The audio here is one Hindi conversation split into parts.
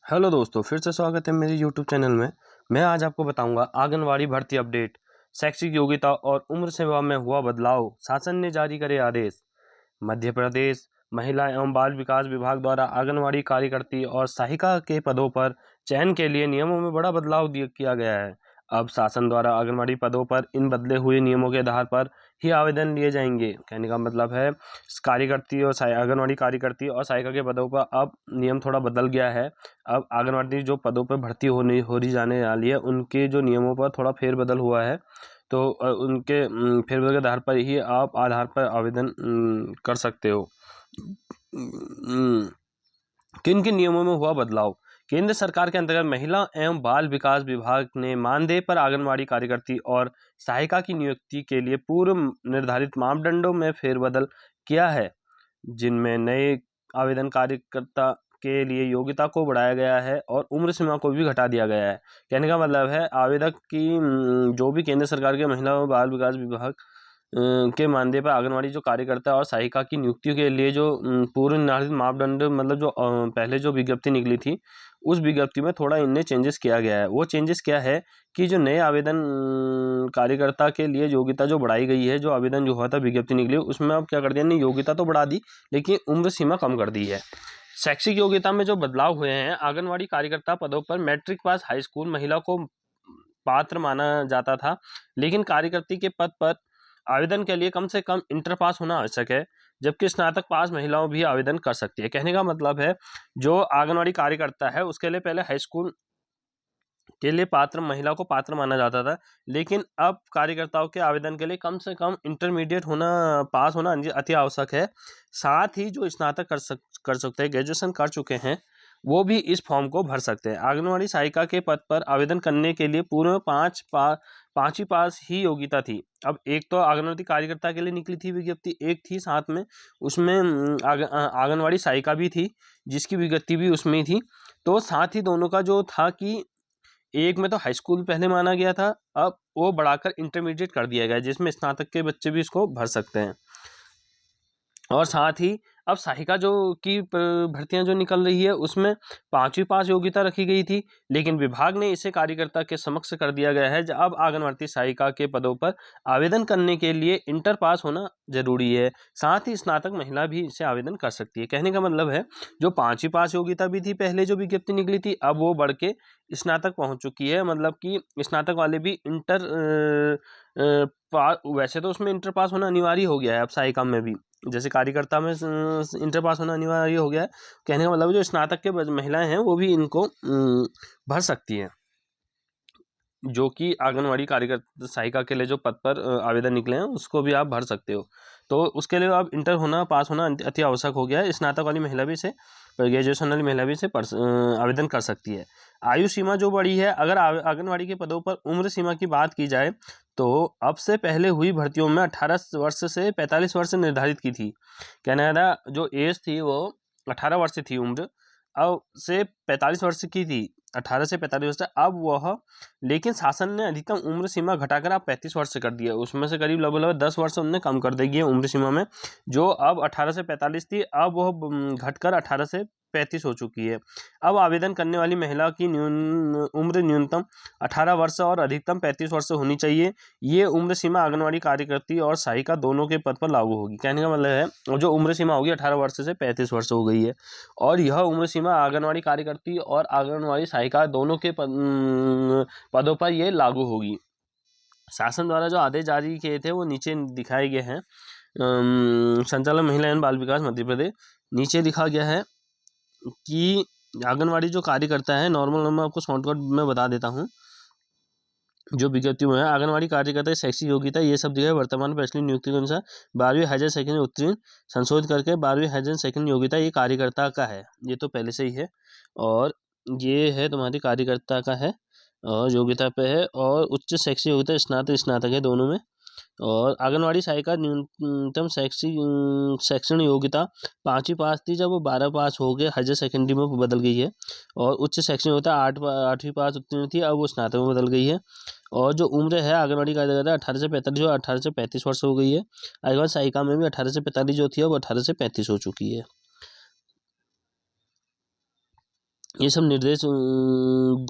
हेलो दोस्तों, फिर से स्वागत है मेरे यूट्यूब चैनल में। मैं आज आपको बताऊंगा आंगनवाड़ी भर्ती अपडेट, शैक्षिक योग्यता और उम्र सीमा में हुआ बदलाव, शासन ने जारी करे आदेश। मध्य प्रदेश महिला एवं बाल विकास विभाग द्वारा आंगनवाड़ी कार्यकर्ती और सहायिका के पदों पर चयन के लिए नियमों में बड़ा बदलाव किया गया है। अब शासन द्वारा आंगनवाड़ी पदों पर इन बदले हुए नियमों के आधार पर ही आवेदन लिए जाएंगे। कहने का मतलब है कार्यकर्ती और आंगनवाड़ी कार्यकर्ती और सहायिका के पदों पर अब नियम थोड़ा बदल गया है। अब आंगनवाड़ी जो पदों पर भर्ती हो रही जाने वाली है, उनके जो नियमों पर थोड़ा फेरबदल हुआ है। तो उनके फेरबदल के आधार पर ही आप आधार पर आवेदन कर सकते हो। किन किन नियमों में हुआ बदलाव। केंद्र सरकार के अंतर्गत महिला एवं बाल विकास विभाग ने मानदेय पर आंगनवाड़ी कार्यकर्ती और सहायिका की नियुक्ति के लिए पूर्व निर्धारित मापदंडों में फेरबदल किया है, जिनमें नए आवेदन कार्यकर्ता के लिए योग्यता को बढ़ाया गया है और उम्र सीमा को भी घटा दिया गया है। कहने का मतलब है आवेदक की जो भी केंद्र सरकार के महिला और बाल विकास विभाग के मानदेय पर आंगनवाड़ी जो कार्यकर्ता और सहायिका की नियुक्ति के लिए जो पूर्व निर्धारित मापदंड, मतलब जो पहले जो विज्ञप्ति निकली थी, उस विज्ञप्ति में थोड़ा इनने चेंजेस किया गया है। वो चेंजेस क्या है कि जो नए आवेदन कार्यकर्ता के लिए योग्यता जो बढ़ाई गई है, जो आवेदन जो हुआ था विज्ञप्ति निकली, उसमें अब क्या कर दिया, नहीं योग्यता तो बढ़ा दी लेकिन उम्र सीमा कम कर दी है। शैक्षिक योग्यता में जो बदलाव हुए हैं, आंगनवाड़ी कार्यकर्ता पदों पर मैट्रिक पास हाई स्कूल महिला को पात्र माना जाता था, लेकिन कार्यकर्ती के पद पर आवेदन के लिए कम से कम इंटर पास होना आवश्यक है, जबकि स्नातक पास महिलाओं भी आवेदन कर सकती है। कहने का मतलब है जो आंगनवाड़ी कार्यकर्ता है उसके लिए पहले हाई स्कूल के लिए पात्र महिला को पात्र माना जाता था, लेकिन अब कार्यकर्ताओं के आवेदन के लिए कम से कम इंटरमीडिएट होना, पास होना अति आवश्यक है। साथ ही जो स्नातक कर सकते हैं, ग्रेजुएशन कर चुके हैं, वो भी इस फॉर्म को भर सकते हैं। आंगनवाड़ी सहायिका के पद पर आवेदन करने के लिए पूर्व में पांचवी पास ही योग्यता थी। अब एक तो आंगनवाड़ी कार्यकर्ता के लिए निकली थी विज्ञप्ति, एक थी साथ में उसमें आंगनवाड़ी सहायिका भी थी, जिसकी विज्ञप्ति भी उसमें थी। तो साथ ही दोनों का जो था कि एक में तो हाई स्कूल पहले माना गया था, अब वो बढ़ाकर इंटरमीडिएट कर दिया गया, जिसमें स्नातक के बच्चे भी इसको भर सकते हैं। और साथ ही अब सहायिका जो की भर्तियां जो निकल रही है, उसमें पांचवी पास योग्यता रखी गई थी, लेकिन विभाग ने इसे कार्यकर्ता के समक्ष कर दिया गया है। अब आंगनवाड़ी सहायिका के पदों पर आवेदन करने के लिए इंटर पास होना जरूरी है। साथ ही स्नातक महिला भी इसे आवेदन कर सकती है। कहने का मतलब है जो पांचवी पास योग्यता भी थी पहले जो विज्ञप्ति निकली थी, अब वो बढ़ के स्नातक पहुंच चुकी है। मतलब कि स्नातक वाले भी वैसे तो उसमें इंटर पास होना अनिवार्य हो गया है अब सहायिका में भी, जैसे कार्यकर्ता में इंटर पास होना अनिवार्य हो गया है। कहने का मतलब जो स्नातक के महिलाएं हैं वो भी इनको भर सकती हैं, जो कि आंगनवाड़ी कार्यकर्ता सहायिका के लिए जो पद पर आवेदन निकले हैं उसको भी आप भर सकते हो। तो उसके लिए अब इंटर होना, पास होना अति आवश्यक हो गया है। स्नातक वाली महिला भी इसे, ग्रेजुएशन वाली महिला भी इसे आवेदन कर सकती है। आयु सीमा जो बढ़ी है, अगर आंगनवाड़ी के पदों पर उम्र सीमा की बात की जाए तो अब से पहले हुई भर्तियों में 18 वर्ष से 45 वर्ष निर्धारित की थी। कहना था जो एज थी वो 18 वर्ष थी उम्र, अब से 45 वर्ष की थी, 18 से 45 वर्ष। अब वह, लेकिन शासन ने अधिकतम उम्र सीमा घटाकर अब 35 वर्ष कर दिया, उसमें से करीब लगभग 10 वर्ष उन्होंने कम कर दी है उम्र सीमा में। जो अब 18 से 45 थी, अब वह घटकर 18 से 35 हो चुकी है। अब आवेदन करने वाली महिला की उम्र न्यूनतम 18 वर्ष और अधिकतम 35 वर्ष होनी चाहिए। ये उम्र सीमा आंगनवाड़ी कार्यकर्ती और सहायिका दोनों के पद पर लागू होगी। कहने का मतलब है जो उम्र सीमा होगी 18 वर्ष से 35 वर्ष हो गई है, और यह उम्र सीमा आंगनवाड़ी कार्यकर्ती और आंगनवाड़ी सहायिका दोनों के पदों पर ये लागू होगी। शासन द्वारा जो आदेश जारी किए थे वो नीचे दिखाए गए हैं। संचालक महिला एवं बाल विकास मध्य प्रदेश, नीचे लिखा गया है कि आंगनवाड़ी जो कार्यकर्ता है, नॉर्मल मैं आपको शॉर्टकट में बता देता हूँ जो विज्ञप्ति में है। आंगनवाड़ी कार्यकर्ता की शैक्षिक योग्यता ये सब जगह वर्तमान फैसले नियुक्ति के अनुसार 12वीं हायर सेकेंडरी उत्तीर्ण संशोधित करके 12वीं हायर सेकेंडरी योग्यता ये कार्यकर्ता का है, ये तो पहले से ही है, और ये है तुम्हारी कार्यकर्ता का है और योग्यता पे है, और उच्च शैक्षिक योग्यता स्नातक है दोनों में। और आंगनवाड़ी सहायिका न्यूनतम शैक्षणिक योग्यता 5वीं पास थी, जब वो 12 पास हो गए हायर सेकेंडरी में बदल गई है। और उच्च शैक्षणिक योग्यता 8वीं पास उत्तीर्ण थी, अब वो स्नातक में बदल गई है। और जो उम्र है आंगनवाड़ी कार्यकर्ता 18 से 45 जो 18 से 35 वर्ष हो गई है। उसके बाद सहायिका में भी 18 से 45 जो थी वो 18 से 35 हो चुकी है। ये सब निर्देश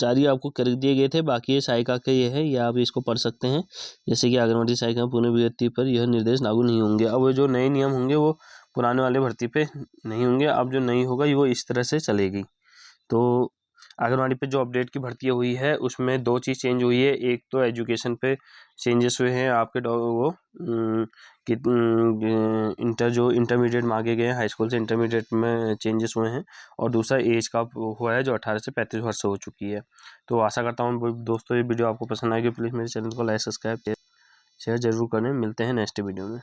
जारी आपको कर दिए गए थे। बाकी ये सहायिका के ये है, या आप इसको पढ़ सकते हैं। जैसे कि आंगनवाड़ी सहायिका पुनर्विज्ञप्ति पर यह निर्देश लागू नहीं होंगे। अब वो जो नए नियम होंगे वो पुराने वाले भर्ती पे नहीं होंगे। अब जो नई होगा वो इस तरह से चलेगी। तो आंगनवाड़ी पे जो अपडेट की भर्ती हुई है उसमें 2 चीज़ चेंज हुई है। एक तो एजुकेशन पे चेंजेस हुए हैं, आपके वो कि इंटरमीडिएट मांगे गए हैं, हाई स्कूल से इंटरमीडिएट में चेंजेस हुए हैं। और दूसरा एज का हुआ है जो 18 से 35 वर्ष हो चुकी है। तो आशा करता हूँ दोस्तों ये वीडियो आपको पसंद आएगी। प्लीज़ मेरे चैनल को लाइक सब्सक्राइब शेयर जरूर करें। मिलते हैं नेक्स्ट वीडियो में।